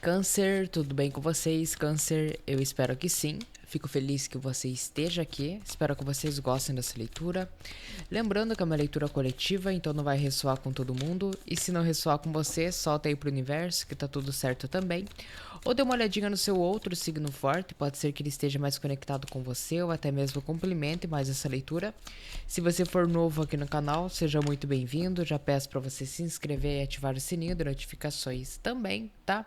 Câncer, tudo bem com vocês? Câncer, eu espero que sim. Fico feliz que você esteja aqui. Espero que vocês gostem dessa leitura. Lembrando que é uma leitura coletiva, então não vai ressoar com todo mundo. E se não ressoar com você, solta aí pro universo, que tá tudo certo também. Ou dê uma olhadinha no seu outro signo forte, pode ser que ele esteja mais conectado com você ou até mesmo complemente mais essa leitura. Se você for novo aqui no canal, seja muito bem-vindo. Já peço para você se inscrever e ativar o sininho de notificações também, tá?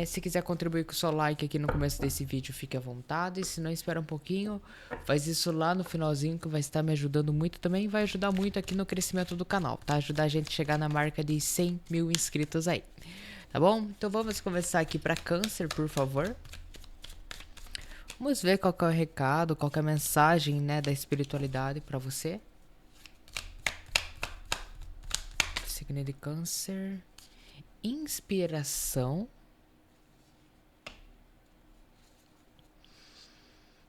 Se quiser contribuir com o seu like aqui no começo desse vídeo, fique à vontade. Se não, espera um pouquinho. Faz isso lá no finalzinho que vai estar me ajudando muito também. Vai ajudar muito aqui no crescimento do canal, tá? Ajudar a gente a chegar na marca de 100 mil inscritos aí. Tá bom? Então vamos começar aqui para Câncer, por favor. Vamos ver qual que é o recado, qual que é a mensagem, né, da espiritualidade para você. Signo de Câncer. Inspiração.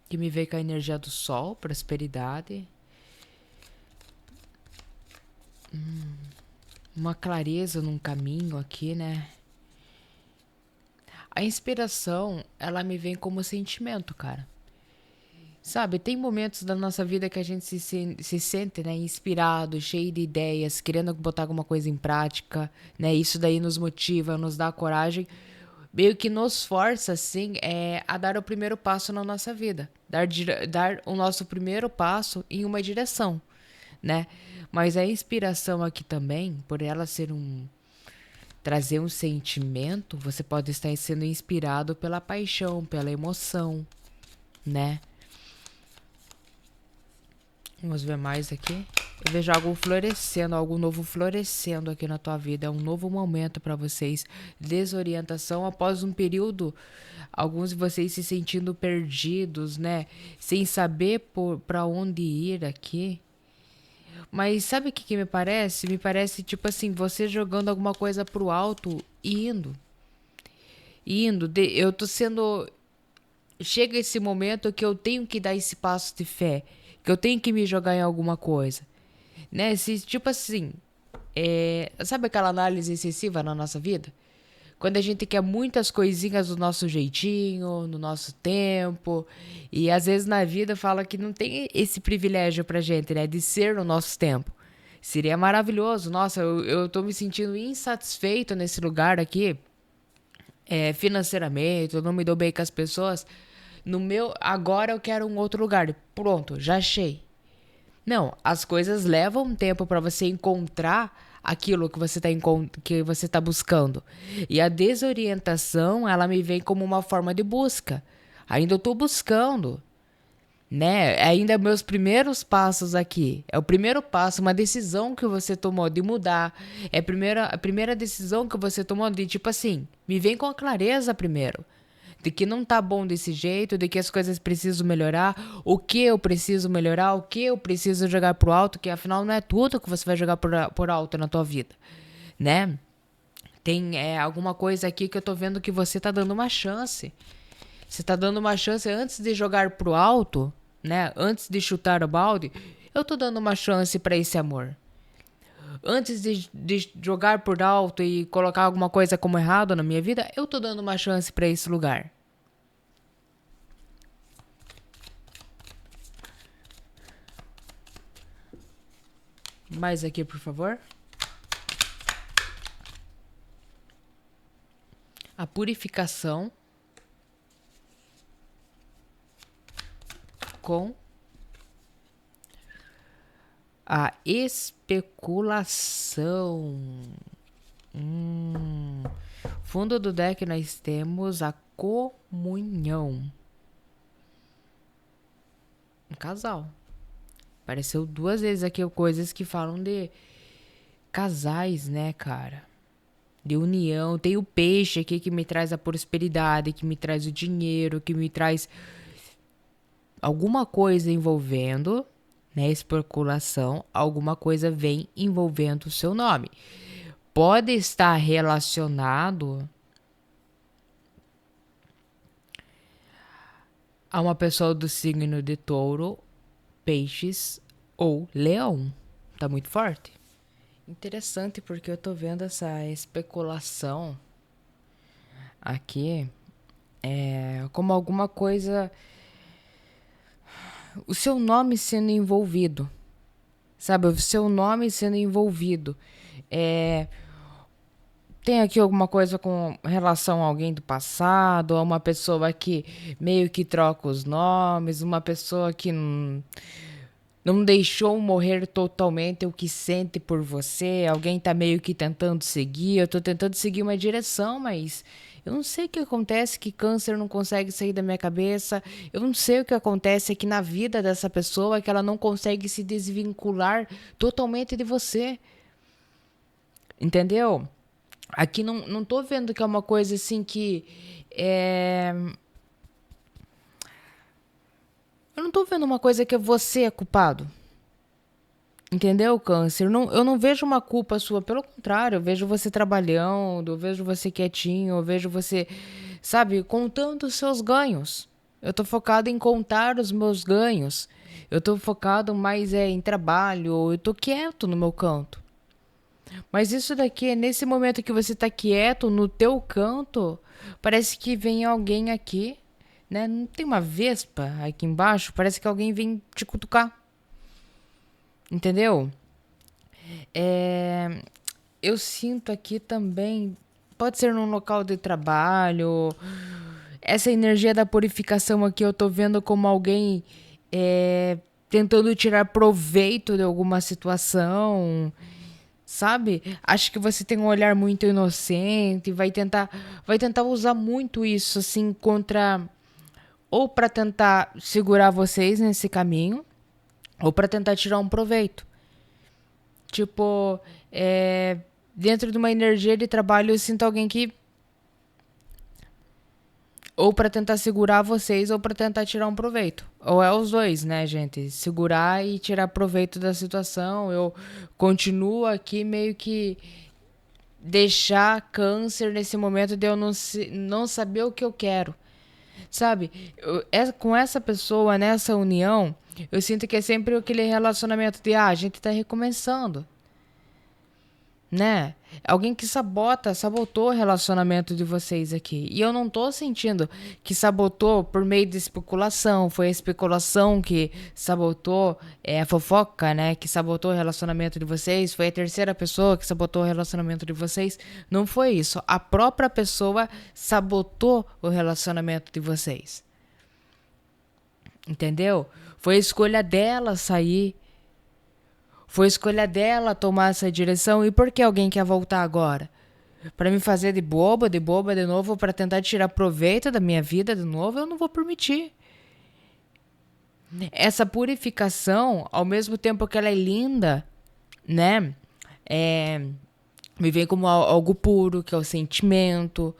Que me veio com a energia do sol, prosperidade. Uma clareza num caminho aqui, né? A inspiração, ela me vem como sentimento, cara. Sabe, tem momentos da nossa vida que a gente se sente, né, inspirado, cheio de ideias, querendo botar alguma coisa em prática, né? Isso daí nos motiva, nos dá coragem, meio que nos força, assim, a dar o primeiro passo na nossa vida. Dar o nosso primeiro passo em uma direção, né? Mas a inspiração aqui também, por ela ser trazer um sentimento, você pode estar sendo inspirado pela paixão, pela emoção, né? Vamos ver mais aqui. Eu vejo algo florescendo, algo novo florescendo aqui na tua vida. É um novo momento para vocês. Desorientação após um período, alguns de vocês se sentindo perdidos, né? Sem saber para onde ir aqui. Mas sabe o que me parece? Me parece tipo assim, você jogando alguma coisa pro alto e indo. Eu tô sendo. Chega esse momento que eu tenho que dar esse passo de fé. Que eu tenho que me jogar em alguma coisa. Né? Tipo assim. Sabe aquela análise excessiva na nossa vida? Quando a gente quer muitas coisinhas do nosso jeitinho, no nosso tempo. E às vezes na vida fala que não tem esse privilégio pra gente, né? De ser no nosso tempo. Seria maravilhoso. Nossa, eu tô me sentindo insatisfeito nesse lugar aqui. Financeiramente, eu não me dou bem com as pessoas. Agora eu quero um outro lugar. Pronto, já achei. Não, as coisas levam um tempo para você encontrar aquilo que você tá buscando. E a desorientação, ela me vem como uma forma de busca. Ainda eu tô buscando, né? Ainda meus primeiros passos aqui. É o primeiro passo, uma decisão que você tomou de mudar. É a primeira decisão que você tomou de tipo assim, me vem com a clareza primeiro de que não tá bom desse jeito, de que as coisas precisam melhorar, o que eu preciso melhorar, o que eu preciso jogar pro alto, que afinal não é tudo que você vai jogar por alto na tua vida, né? Tem alguma coisa aqui que eu tô vendo que você tá dando uma chance. Você tá dando uma chance antes de jogar pro alto, né? Antes de chutar o balde, eu tô dando uma chance para esse amor. Antes de jogar por alto e colocar alguma coisa como errado na minha vida, eu tô dando uma chance para esse lugar. Mais aqui, por favor. A purificação com a especulação. Fundo do deck nós temos a comunhão. Um casal. Apareceu 2 vezes aqui coisas que falam de casais, né, cara? De união. Tem o peixe aqui que me traz a prosperidade, que me traz o dinheiro, que me traz alguma coisa envolvendo, né, especulação, alguma coisa vem envolvendo o seu nome. Pode estar relacionado a uma pessoa do signo de touro, peixes ou leão. Tá muito forte. Interessante porque eu tô vendo essa especulação aqui é como alguma coisa, o seu nome sendo envolvido, sabe? O seu nome sendo envolvido. É, tem aqui alguma coisa com relação a alguém do passado, a uma pessoa que meio que troca os nomes, uma pessoa que não deixou morrer totalmente o que sente por você. Alguém tá meio que tentando seguir. Eu tô tentando seguir uma direção, mas eu não sei o que acontece, que câncer não consegue sair da minha cabeça. Eu não sei o que acontece aqui na vida dessa pessoa, que ela não consegue se desvincular totalmente de você. Entendeu? Aqui não tô vendo que é uma coisa assim que é. Eu não tô vendo uma coisa que você é culpado. Entendeu, câncer? Não, eu não vejo uma culpa sua, pelo contrário, eu vejo você trabalhando, eu vejo você quietinho, eu vejo você, sabe, contando os seus ganhos. Eu tô focado em contar os meus ganhos. Eu tô focado mais em trabalho, eu tô quieto no meu canto. Mas isso daqui, nesse momento que você tá quieto no teu canto, parece que vem alguém aqui, né? Não tem uma vespa aqui embaixo? Parece que alguém vem te cutucar. Entendeu? É, eu sinto aqui também, pode ser num local de trabalho, essa energia da purificação aqui eu tô vendo como alguém tentando tirar proveito de alguma situação, sabe? Acho que você tem um olhar muito inocente, vai tentar usar muito isso assim contra, ou para tentar segurar vocês nesse caminho, ou para tentar tirar um proveito. Tipo, dentro de uma energia de trabalho, eu sinto alguém que. Ou pra tentar segurar vocês, ou pra tentar tirar um proveito. Ou é os dois, né, gente? Segurar e tirar proveito da situação. Eu continuo aqui meio que deixar câncer nesse momento de eu não saber o que eu quero. Sabe? Com essa pessoa, nessa união, eu sinto que é sempre aquele relacionamento de, a gente tá recomeçando, né? Alguém que sabotou o relacionamento de vocês aqui. E eu não tô sentindo que sabotou por meio de especulação. Foi a especulação que sabotou, a fofoca, né? Que sabotou o relacionamento de vocês. Foi a terceira pessoa que sabotou o relacionamento de vocês. Não foi isso. A própria pessoa sabotou o relacionamento de vocês. Entendeu? Foi a escolha dela sair. Foi escolha dela tomar essa direção. E por que alguém quer voltar agora? Pra me fazer de boba de novo, pra tentar tirar proveito da minha vida de novo, eu não vou permitir. Essa purificação, ao mesmo tempo que ela é linda, né? Me vem como algo puro, que é o sentimento.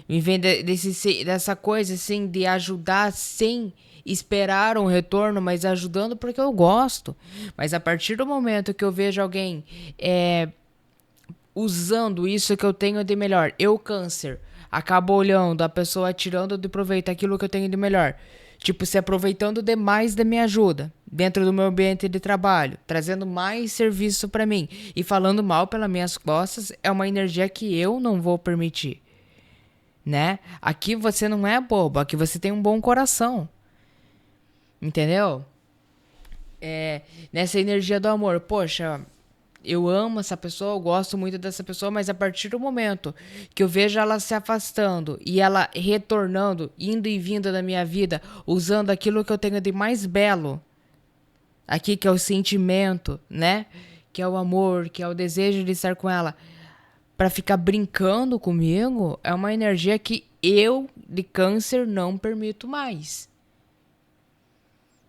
Me vem dessa coisa assim de ajudar sem esperar um retorno, mas ajudando porque eu gosto. Mas a partir do momento que eu vejo alguém usando isso que eu tenho de melhor, eu, câncer, acabo olhando a pessoa tirando de proveito aquilo que eu tenho de melhor. Tipo, se aproveitando demais da minha ajuda dentro do meu ambiente de trabalho, trazendo mais serviço para mim e falando mal pelas minhas costas, é uma energia que eu não vou permitir, né? Aqui você não é bobo, aqui você tem um bom coração, entendeu? Nessa energia do amor, poxa, eu amo essa pessoa, eu gosto muito dessa pessoa, mas a partir do momento que eu vejo ela se afastando e ela retornando, indo e vindo da minha vida, usando aquilo que eu tenho de mais belo, aqui que é o sentimento, né? Que é o amor, que é o desejo de estar com ela, para ficar brincando comigo, é uma energia que eu, de câncer, não permito mais.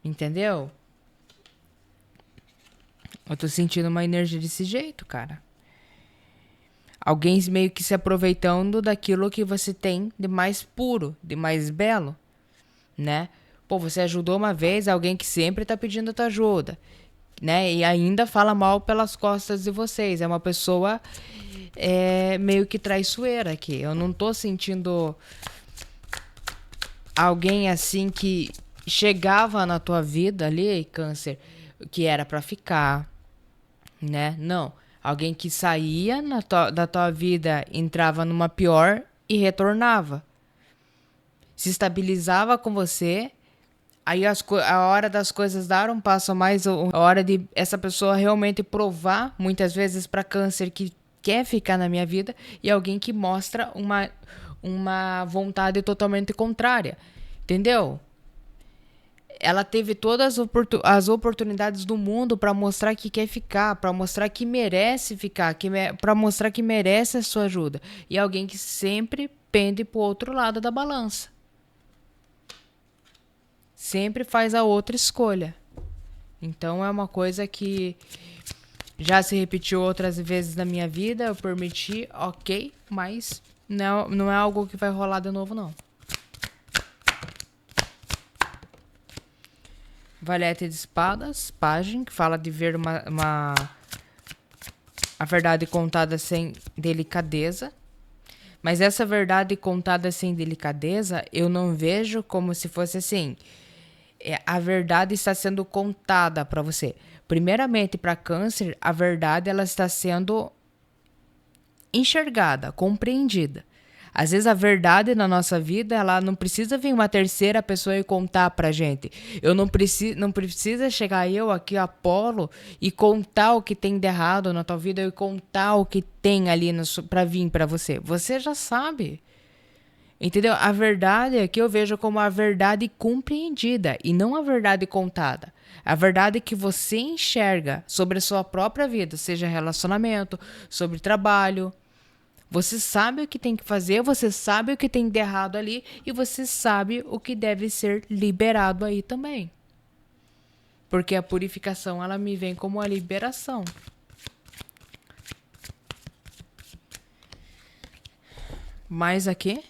Entendeu? Eu tô sentindo uma energia desse jeito, cara. Alguém meio que se aproveitando daquilo que você tem de mais puro, de mais belo, né? Pô, você ajudou uma vez alguém que sempre tá pedindo a tua ajuda, né? E ainda fala mal pelas costas de vocês. É uma pessoa meio que traiçoeira aqui. Eu não tô sentindo alguém assim que chegava na tua vida ali, câncer, que era pra ficar, né? Não. Alguém que saía da tua vida, entrava numa pior e retornava. Se estabilizava com você, aí a hora das coisas dar um passo a mais, a hora de essa pessoa realmente provar, muitas vezes para câncer, que quer ficar na minha vida, e alguém que mostra uma vontade totalmente contrária. Entendeu? Ela teve todas as oportunidades do mundo para mostrar que quer ficar, para mostrar que merece ficar, para mostrar que merece a sua ajuda. E alguém que sempre pende pro outro lado da balança. Sempre faz a outra escolha. Então é uma coisa que já se repetiu outras vezes na minha vida, eu permiti, ok, mas não é algo que vai rolar de novo, não. Valete de espadas, página, que fala de ver a verdade contada sem delicadeza. Mas essa verdade contada sem delicadeza, eu não vejo como se fosse assim. A verdade está sendo contada para você. Primeiramente, para câncer, a verdade ela está sendo enxergada, compreendida. Às vezes a verdade na nossa vida, ela não precisa vir uma terceira pessoa e contar pra gente. Não precisa chegar eu aqui, Apolo, e contar o que tem de errado na tua vida e contar o que tem ali pra vir pra você. Você já sabe. Entendeu? A verdade é que eu vejo como a verdade compreendida e não a verdade contada. A verdade que você enxerga sobre a sua própria vida, seja relacionamento, sobre trabalho. Você sabe o que tem que fazer, você sabe o que tem de errado ali e você sabe o que deve ser liberado aí também. Porque a purificação, ela me vem como a liberação. Mais aqui.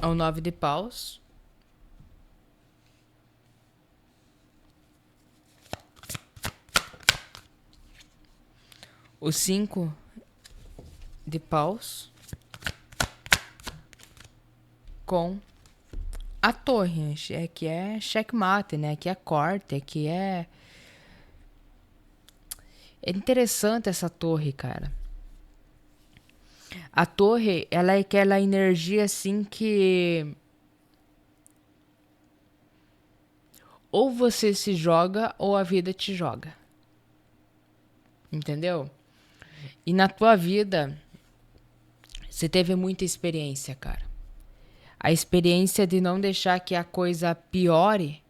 O 9 de paus. O 5 de paus com a torre. Que é checkmate, né? Que é corte, que é... É interessante essa torre, cara. A torre, ela é aquela energia assim que... Ou você se joga ou a vida te joga. Entendeu? E na tua vida, você teve muita experiência, cara. A experiência de não deixar que a coisa piore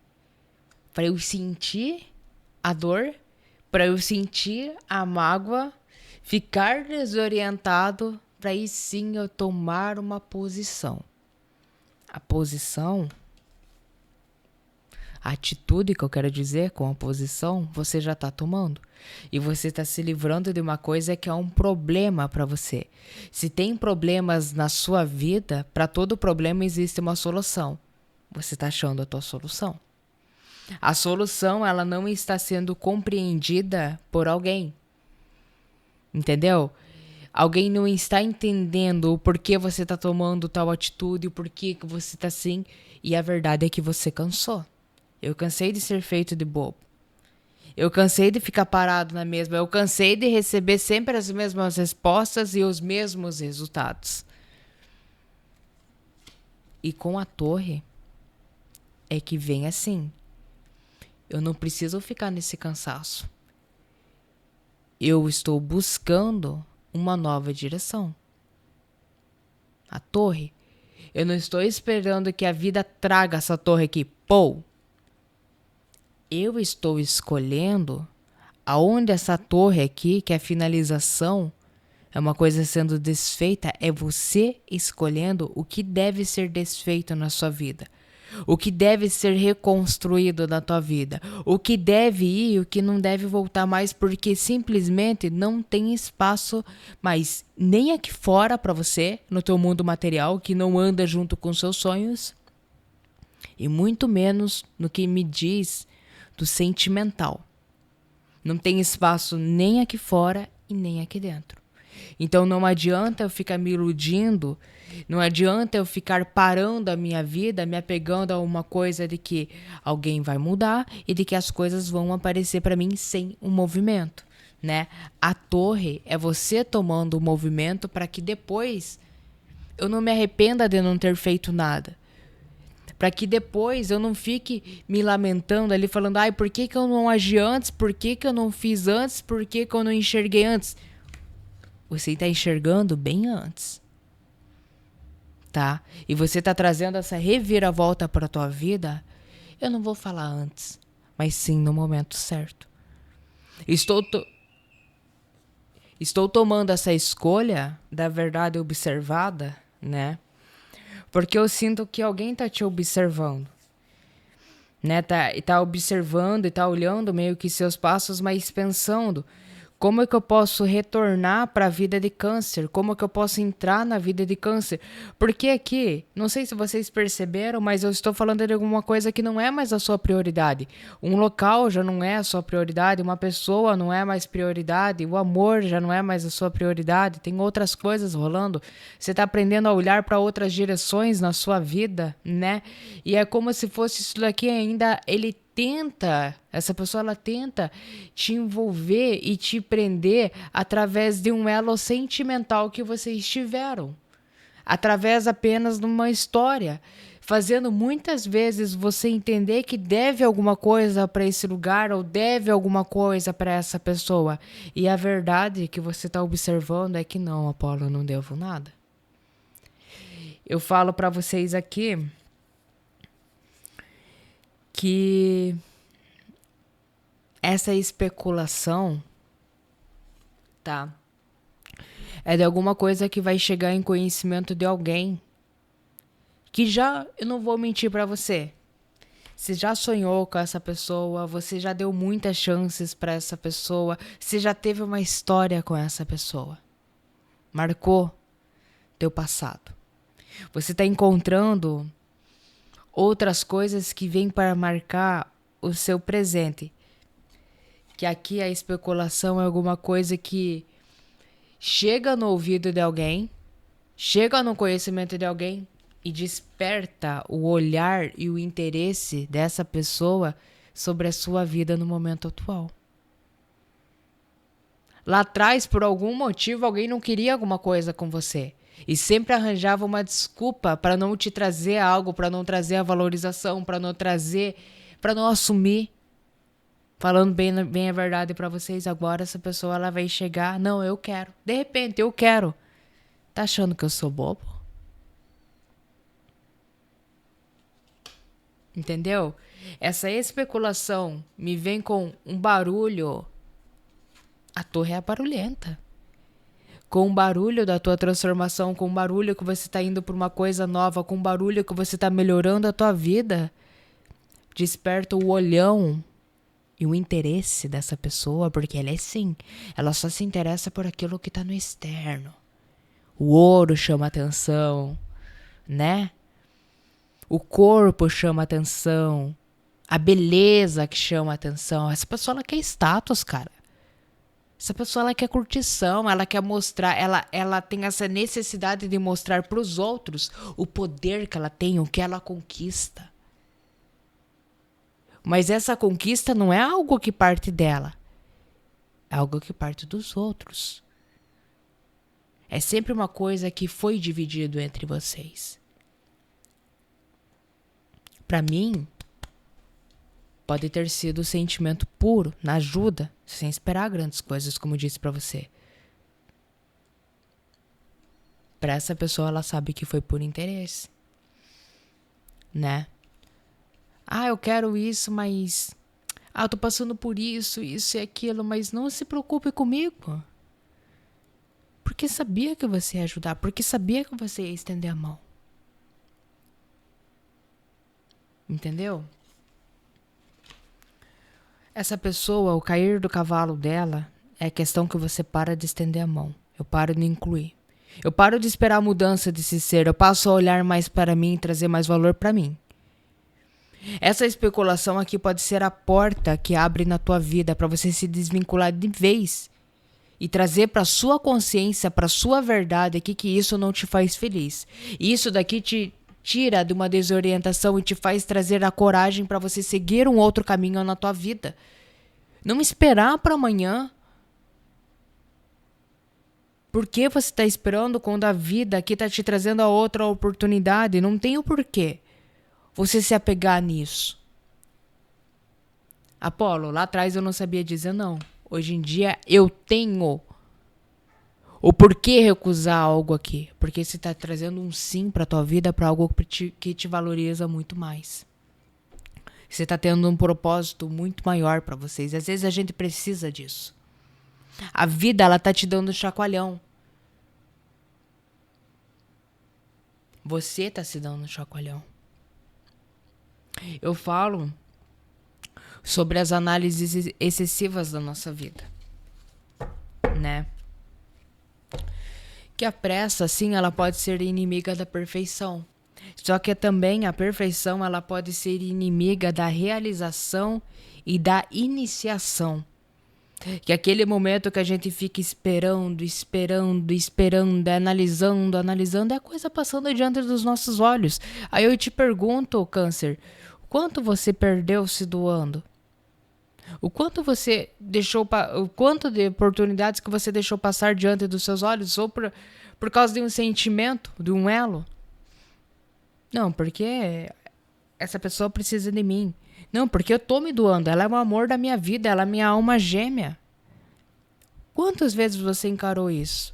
para eu sentir a dor, para eu sentir a mágoa, ficar desorientado, para aí sim eu tomar uma posição. A posição, a atitude que eu quero dizer com a posição, você já está tomando. E você está se livrando de uma coisa que é um problema para você. Se tem problemas na sua vida, para todo problema existe uma solução. Você está achando a tua solução. A solução, ela não está sendo compreendida por alguém. Entendeu? Alguém não está entendendo o porquê você está tomando tal atitude, o porquê que você está assim. E a verdade é que você cansou. Eu cansei de ser feito de bobo. Eu cansei de ficar parado na mesma. Eu cansei de receber sempre as mesmas respostas e os mesmos resultados. E com a torre é que vem assim. Eu não preciso ficar nesse cansaço. Eu estou buscando uma nova direção. A torre. Eu não estou esperando que a vida traga essa torre aqui. Pô! Eu estou escolhendo aonde essa torre aqui, que é a finalização, é uma coisa sendo desfeita, é você escolhendo o que deve ser desfeito na sua vida. O que deve ser reconstruído na tua vida. O que deve ir e o que não deve voltar mais, porque simplesmente não tem espaço mais nem aqui fora para você, no teu mundo material, que não anda junto com seus sonhos, e muito menos no que me diz do sentimental. Não tem espaço nem aqui fora e nem aqui dentro. Então não adianta eu ficar me iludindo, não adianta eu ficar parando a minha vida, me apegando a uma coisa de que alguém vai mudar e de que as coisas vão aparecer para mim sem um movimento. né? A torre é você tomando o movimento para que depois eu não me arrependa de não ter feito nada. Para que depois eu não fique me lamentando ali, falando, ai, por que eu não agi antes? Por que eu não fiz antes? Por que eu não enxerguei antes? Você está enxergando bem antes, tá? E você está trazendo essa reviravolta para a tua vida, eu não vou falar antes, mas sim no momento certo. Estou tomando essa escolha da verdade observada, né? Porque eu sinto que alguém tá te observando, né? Tá observando e tá olhando meio que seus passos, mas pensando como é que eu posso retornar para a vida de câncer? Como é que eu posso entrar na vida de câncer? Porque aqui, não sei se vocês perceberam, mas eu estou falando de alguma coisa que não é mais a sua prioridade. Um local já não é a sua prioridade, uma pessoa não é mais prioridade, o amor já não é mais a sua prioridade, tem outras coisas rolando. Você está aprendendo a olhar para outras direções na sua vida, né? E é como se fosse isso daqui ainda, essa pessoa ela tenta te envolver e te prender através de um elo sentimental que vocês tiveram, através apenas de uma história, fazendo muitas vezes você entender que deve alguma coisa para esse lugar ou deve alguma coisa para essa pessoa. E a verdade que você está observando é que não, Apolo, eu não devo nada. Eu falo para vocês aqui que essa especulação, tá? É de alguma coisa que vai chegar em conhecimento de alguém que já, eu não vou mentir pra você. Você já sonhou com essa pessoa, você já deu muitas chances pra essa pessoa, você já teve uma história com essa pessoa. Marcou teu passado. Você tá encontrando outras coisas que vêm para marcar o seu presente. Que aqui a especulação é alguma coisa que chega no ouvido de alguém, chega no conhecimento de alguém e desperta o olhar e o interesse dessa pessoa sobre a sua vida no momento atual. Lá atrás, por algum motivo, alguém não queria alguma coisa com você. E sempre arranjava uma desculpa para não te trazer algo, para não trazer a valorização, para não assumir. Falando bem a verdade para vocês, agora essa pessoa ela vai chegar, não, eu quero. De repente, eu quero. Tá achando que eu sou bobo? Entendeu? Essa especulação me vem com um barulho. A torre é barulhenta. Com o barulho da tua transformação, com o barulho que você está indo para uma coisa nova, com o barulho que você está melhorando a tua vida, desperta o olhão e o interesse dessa pessoa, porque ela é sim, ela só se interessa por aquilo que está no externo. O ouro chama atenção, né? O corpo chama atenção, a beleza que chama atenção. Essa pessoa ela quer status, cara. Essa pessoa ela quer curtição, ela quer mostrar, ela tem essa necessidade de mostrar para os outros o poder que ela tem, o que ela conquista. Mas essa conquista não é algo que parte dela, é algo que parte dos outros. É sempre uma coisa que foi dividido entre vocês. Para mim, pode ter sido sentimento puro, na ajuda, sem esperar grandes coisas, como eu disse pra você. Pra essa pessoa, ela sabe que foi por interesse, né? Ah, eu quero isso, mas... Ah, eu tô passando por isso e aquilo, mas não se preocupe comigo. Porque sabia que você ia ajudar, porque sabia que você ia estender a mão. Entendeu? Essa pessoa, o cair do cavalo dela, é questão que você para de estender a mão. Eu paro de incluir. Eu paro de esperar a mudança desse ser. Eu passo a olhar mais para mim e trazer mais valor para mim. Essa especulação aqui pode ser a porta que abre na tua vida para você se desvincular de vez e trazer para sua consciência, para sua verdade aqui que isso não te faz feliz. Isso daqui te tira de uma desorientação e te faz trazer a coragem para você seguir um outro caminho na tua vida. Não esperar para amanhã. Por que você está esperando quando a vida aqui está te trazendo a outra oportunidade? Não tem o porquê você se apegar nisso. Apolo, lá atrás eu não sabia dizer não. Hoje em dia eu tenho o porquê recusar algo aqui. Porque você está trazendo um sim para tua vida, para algo que te valoriza muito mais. Você está tendo um propósito muito maior para vocês. Às vezes a gente precisa disso. A vida, ela tá te dando um chacoalhão. Você tá se dando um chacoalhão. Eu falo sobre as análises excessivas da nossa vida, né? Que a pressa, sim, ela pode ser inimiga da perfeição. Só que também a perfeição, ela pode ser inimiga da realização e da iniciação. Que aquele momento que a gente fica esperando, analisando, é a coisa passando diante dos nossos olhos. Aí eu te pergunto, Câncer, quanto você perdeu se doando? O quanto você deixou, o quanto de oportunidades que você deixou passar diante dos seus olhos, ou por causa de um sentimento, de um elo? Não, porque essa pessoa precisa de mim. Não, porque eu tô me doando. Ela é o amor da minha vida, ela é minha alma gêmea. Quantas vezes você encarou isso?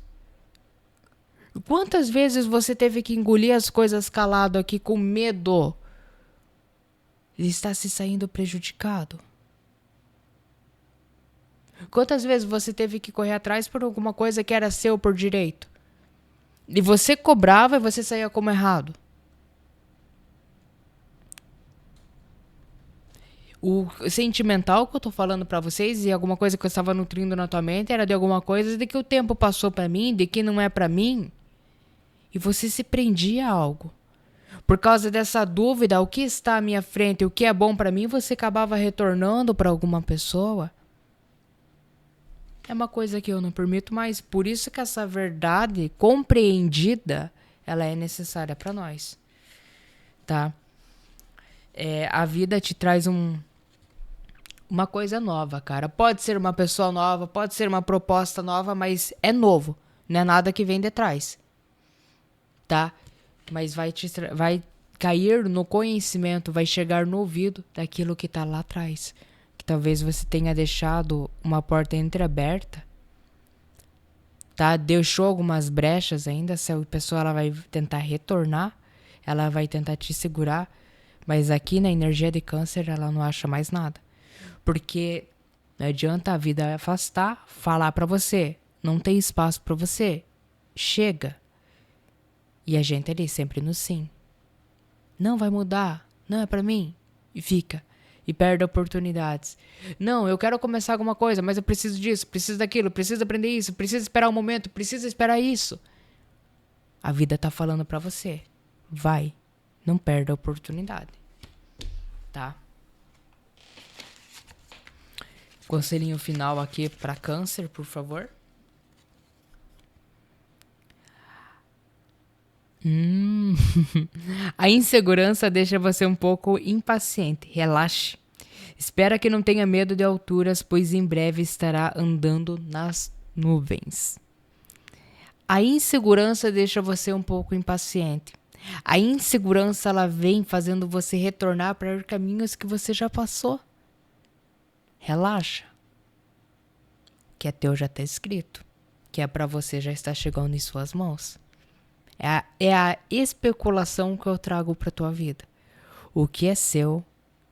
Quantas vezes você teve que engolir as coisas calado aqui com medo de estar se saindo prejudicado? Quantas vezes você teve que correr atrás por alguma coisa que era seu por direito? E você cobrava e você saía como errado? O sentimental que eu tô falando pra vocês e alguma coisa que eu estava nutrindo na tua mente era de alguma coisa de que o tempo passou pra mim, de que não é pra mim. E você se prendia a algo. Por causa dessa dúvida, o que está à minha frente, o que é bom pra mim, você acabava retornando pra alguma pessoa. É uma coisa que eu não permito mais. Por isso que essa verdade compreendida, ela é necessária pra nós. Tá? A vida te traz uma coisa nova, cara. Pode ser uma pessoa nova, pode ser uma proposta nova, mas é novo. Não é nada que vem de trás. Tá? Mas vai cair no conhecimento, vai chegar no ouvido daquilo que tá lá atrás. Que talvez você tenha deixado uma porta entreaberta. Tá? Deixou algumas brechas ainda. Se a pessoa ela vai tentar retornar, ela vai tentar te segurar. Mas aqui na energia de Câncer, ela não acha mais nada. Porque não adianta a vida afastar, falar pra você. Não tem espaço pra você. Chega. E a gente ali sempre no sim. Não vai mudar. Não é pra mim. E fica. E perde oportunidades. Não, eu quero começar alguma coisa, mas eu preciso disso, preciso daquilo, preciso aprender isso, preciso esperar um momento, preciso esperar isso. A vida tá falando pra você. Vai. Não perde a oportunidade. Tá? Conselhinho final aqui pra Câncer, por favor. A insegurança deixa você um pouco impaciente. Relaxe. Espera que não tenha medo de alturas, pois em breve estará andando nas nuvens. A insegurança deixa você um pouco impaciente. A insegurança ela vem fazendo você retornar para caminhos que você já passou. Relaxa. Que é teu já está escrito. Que é para você já está chegando em suas mãos. É a especulação que eu trago para tua vida. O que é seu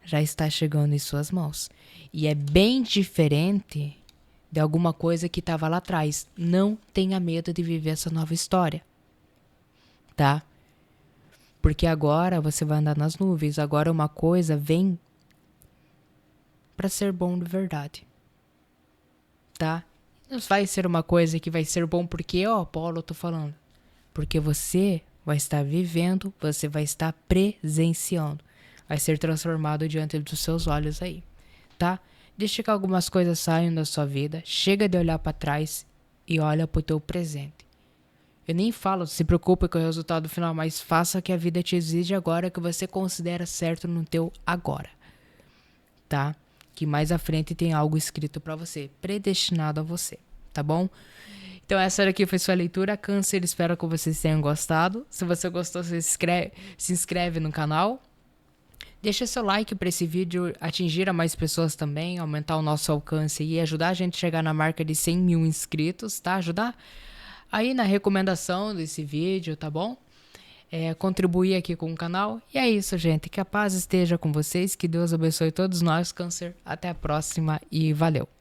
já está chegando em suas mãos. E é bem diferente de alguma coisa que estava lá atrás. Não tenha medo de viver essa nova história. Tá? Porque agora você vai andar nas nuvens. Agora uma coisa vem para ser bom de verdade. Tá? Não vai ser uma coisa que vai ser bom porque, Paulo, eu tô falando. Porque você vai estar vivendo, você vai estar presenciando. Vai ser transformado diante dos seus olhos aí, tá? Deixa que algumas coisas saiam da sua vida. Chega de olhar para trás e olha pro teu presente. Eu nem falo, se preocupe com o resultado final, mas faça o que a vida te exige agora, que você considera certo no teu agora, tá? Que mais à frente tem algo escrito para você, predestinado a você, tá bom? Então essa daqui foi sua leitura, Câncer. Espero que vocês tenham gostado. Se você gostou, se inscreve no canal. Deixa seu like para esse vídeo atingir a mais pessoas também, aumentar o nosso alcance e ajudar a gente a chegar na marca de 100 mil inscritos, tá? Ajudar aí na recomendação desse vídeo, tá bom? Contribuir aqui com o canal. E é isso, gente. Que a paz esteja com vocês. Que Deus abençoe todos nós, Câncer. Até a próxima e valeu!